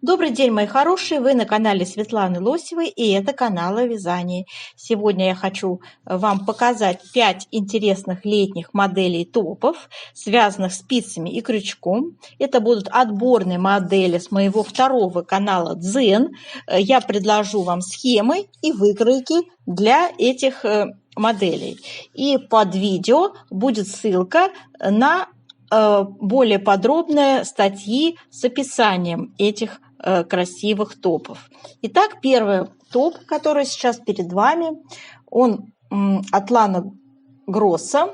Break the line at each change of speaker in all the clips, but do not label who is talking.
Добрый день, мои хорошие! Вы на канале Светланы Лосевой, и это канал о вязании. Сегодня я хочу вам показать 5 интересных летних моделей топов, связанных спицами и крючком. Это будут отборные модели с моего второго канала Дзен. Я предложу вам схемы и выкройки для этих моделей. И под видео будет ссылка на более подробные статьи с описанием этих красивых топов. Итак, первый топ, который сейчас перед вами, он от Лана Гросса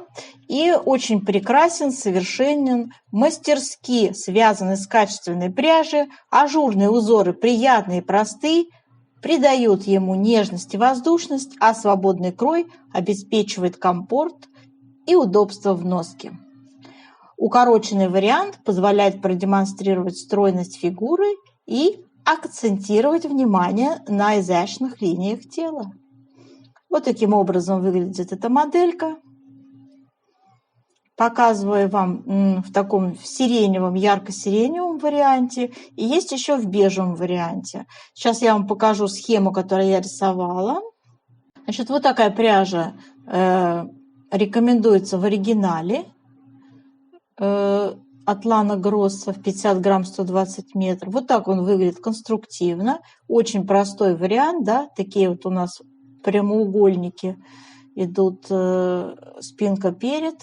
и очень прекрасен, совершенен, мастерски связан из качественной пряжи, ажурные узоры приятные и простые, придают ему нежность и воздушность, а свободный крой обеспечивает комфорт и удобство в носке. Укороченный вариант позволяет продемонстрировать стройность фигуры и акцентировать внимание на изящных линиях тела. Вот таким образом выглядит эта моделька. Показываю вам в таком сиреневом, ярко-сиреневом варианте. И есть еще в бежевом варианте. Сейчас я вам покажу схему, которую я рисовала. Значит, вот такая пряжа рекомендуется в оригинале. От Лана Гросса в 50 грамм 120 метров. Вот так он выглядит конструктивно. Очень простой вариант, да, такие вот у нас прямоугольники идут, спинка перед.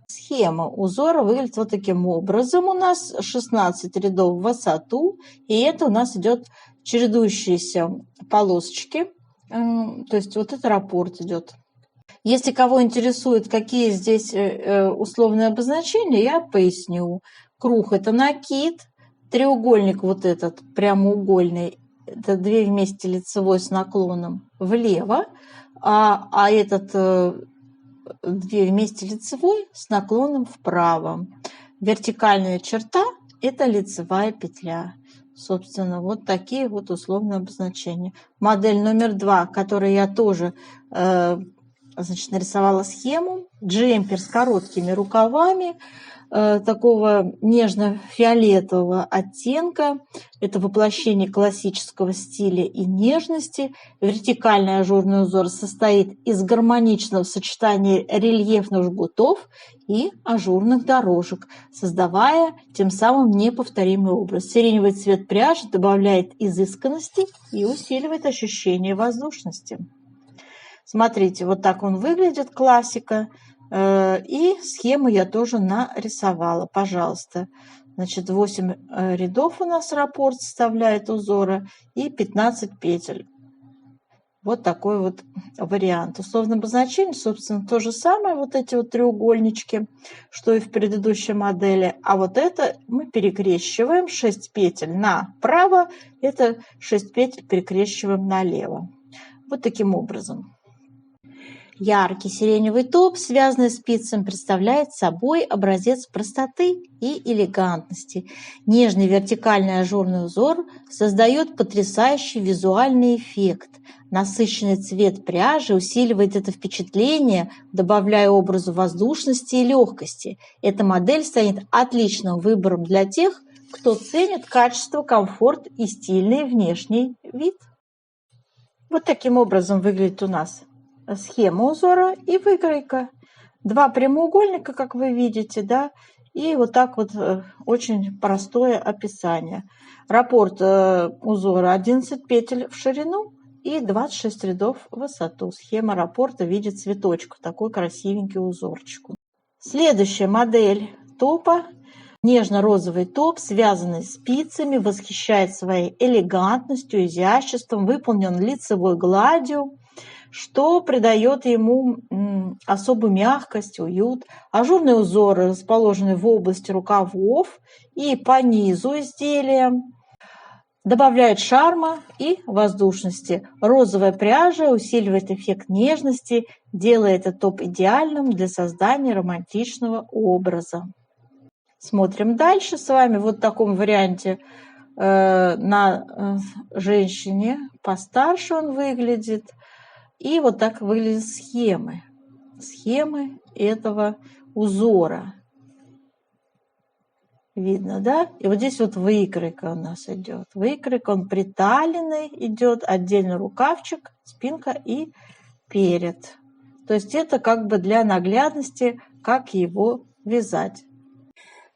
Схема узора выглядит вот таким образом. У нас 16 рядов в высоту, и это у нас идет чередующиеся полосочки. То есть вот это раппорт идет. Если кого интересует, какие здесь условные обозначения, я поясню. Круг – это накид, треугольник вот этот прямоугольный – это 2 вместе лицевой с наклоном влево, а этот 2 вместе лицевой с наклоном вправо. Вертикальная черта – это лицевая петля. Собственно, вот такие вот условные обозначения. Модель номер 2, которую я тоже нарисовала схему. Джемпер с короткими рукавами такого нежно-фиолетового оттенка. Это воплощение классического стиля и нежности. Вертикальный ажурный узор состоит из гармоничного сочетания рельефных жгутов и ажурных дорожек, создавая тем самым неповторимый образ. Сиреневый цвет пряжи добавляет изысканности и усиливает ощущение воздушности. Смотрите, вот так он выглядит, классика. И схему я тоже нарисовала, пожалуйста. Значит, 8 рядов у нас раппорт составляет узора и 15 петель. Вот такой вот вариант. Условное обозначение, собственно, то же самое, вот эти вот треугольнички, что и в предыдущей модели. А вот это мы перекрещиваем 6 петель направо, это 6 петель перекрещиваем налево. Вот таким образом. Яркий сиреневый топ, связанный спицами, представляет собой образец простоты и элегантности. Нежный вертикальный ажурный узор создает потрясающий визуальный эффект. Насыщенный цвет пряжи усиливает это впечатление, добавляя образу воздушности и легкости. Эта модель станет отличным выбором для тех, кто ценит качество, комфорт и стильный внешний вид. Вот таким образом выглядит у нас схема узора и выкройка. 2 прямоугольника, как вы видите, да, и вот так вот очень простое описание. Раппорт узора 11 петель в ширину и 26 рядов в высоту. Схема раппорта в виде цветочка, такой красивенький узорчик. Следующая модель топа. Нежно-розовый топ, связанный спицами, восхищает своей элегантностью, изяществом, выполнен лицевой гладью, что придает ему особую мягкость, уют. Ажурные узоры расположены в области рукавов и по низу изделия, добавляют шарма и воздушности. Розовая пряжа усиливает эффект нежности, делая этот топ идеальным для создания романтичного образа. Смотрим дальше с вами. Вот в таком варианте на женщине постарше он выглядит. И вот так выглядят схемы этого узора. Видно, да? И вот здесь вот выкройка у нас идет. Выкройка, он приталенный идет, отдельно рукавчик, спинка и перед. То есть это как бы для наглядности, как его вязать.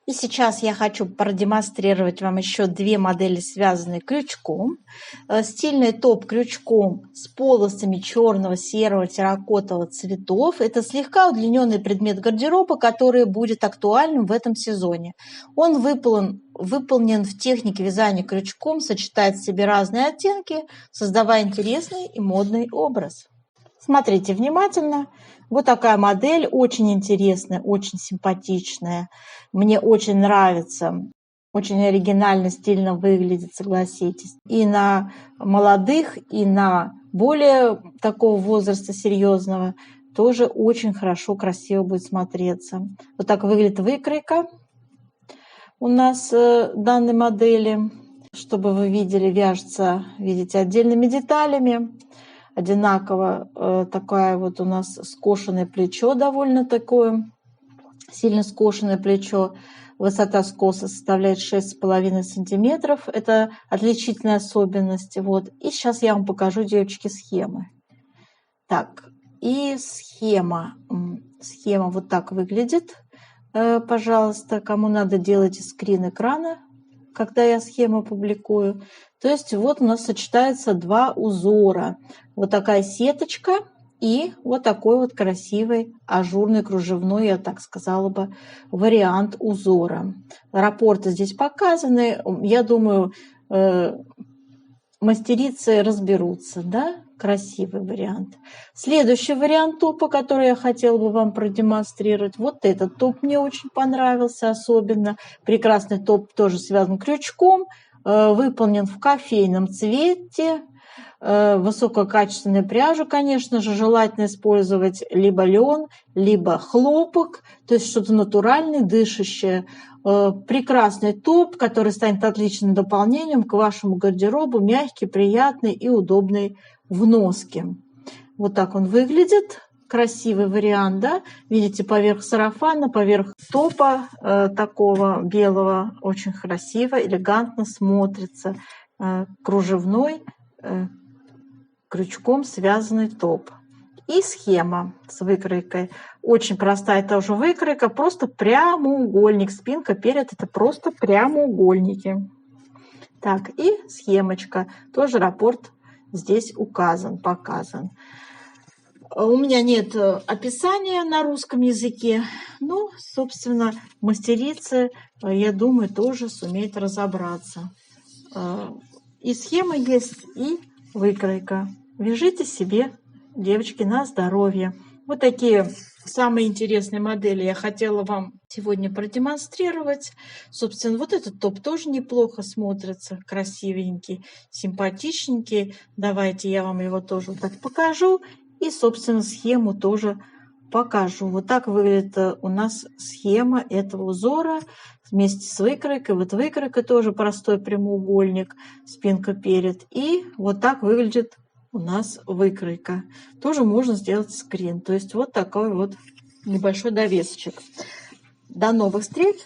И сейчас я хочу продемонстрировать вам еще две модели, связанные крючком. Стильный топ крючком с полосами черного, серого, терракотового цветов. Это слегка удлиненный предмет гардероба, который будет актуальным в этом сезоне. Он выполнен в технике вязания крючком, сочетает в себе разные оттенки, создавая интересный и модный образ. Смотрите внимательно. Вот такая модель, очень интересная, очень симпатичная. Мне очень нравится. Очень оригинально, стильно выглядит, согласитесь. И на молодых, и на более такого возраста серьезного тоже очень хорошо, красиво будет смотреться. Вот так выглядит выкройка у нас данной модели. Чтобы вы видели, вяжется, видите, отдельными деталями. Одинаково такая вот у нас скошенное плечо, довольно такое, сильно скошенное плечо. Высота скоса составляет 6,5 сантиметров. Это отличительная особенность. Вот. И сейчас я вам покажу, девочки, схемы. Так, и схема. Схема вот так выглядит. Пожалуйста, кому надо, делайте скрин экрана, когда я схему публикую. То есть вот у нас сочетаются два узора. Вот такая сеточка и вот такой вот красивый ажурный кружевной, я так сказала бы, вариант узора. Раппорты здесь показаны. Я думаю, мастерицы разберутся, да? Красивый вариант. Следующий вариант топа, который я хотела бы вам продемонстрировать. Вот этот топ мне очень понравился особенно. Прекрасный топ тоже связан крючком. Выполнен в кофейном цвете. Высококачественную пряжу, конечно же, желательно использовать либо лен, либо хлопок, то есть что-то натуральное, дышащее. Прекрасный топ, который станет отличным дополнением к вашему гардеробу, мягкий, приятный и удобный в носке. Вот так он выглядит. Красивый вариант, да? Видите, поверх сарафана, поверх топа такого белого, очень красиво, элегантно смотрится. Кружевной, крючком связанный топ. И схема с выкройкой. Очень простая тоже выкройка, просто прямоугольник. Спинка, перед — это просто прямоугольники. Так, и схемочка. Тоже раппорт здесь указан, показан. У меня нет описания на русском языке. Ну, собственно, мастерицы, я думаю, тоже сумеют разобраться. И схема есть, и выкройка. Вяжите себе, девочки, на здоровье. Вот такие самые интересные модели я хотела вам сегодня продемонстрировать. Собственно, вот этот топ тоже неплохо смотрится, красивенький, симпатичненький. Давайте я вам его тоже вот так покажу. И, собственно, схему тоже покажу. Вот так выглядит у нас схема этого узора вместе с выкройкой. Вот выкройка тоже простой прямоугольник, спинка, перед. И вот так выглядит у нас выкройка. Тоже можно сделать скрин. То есть вот такой вот небольшой довесочек. До новых встреч!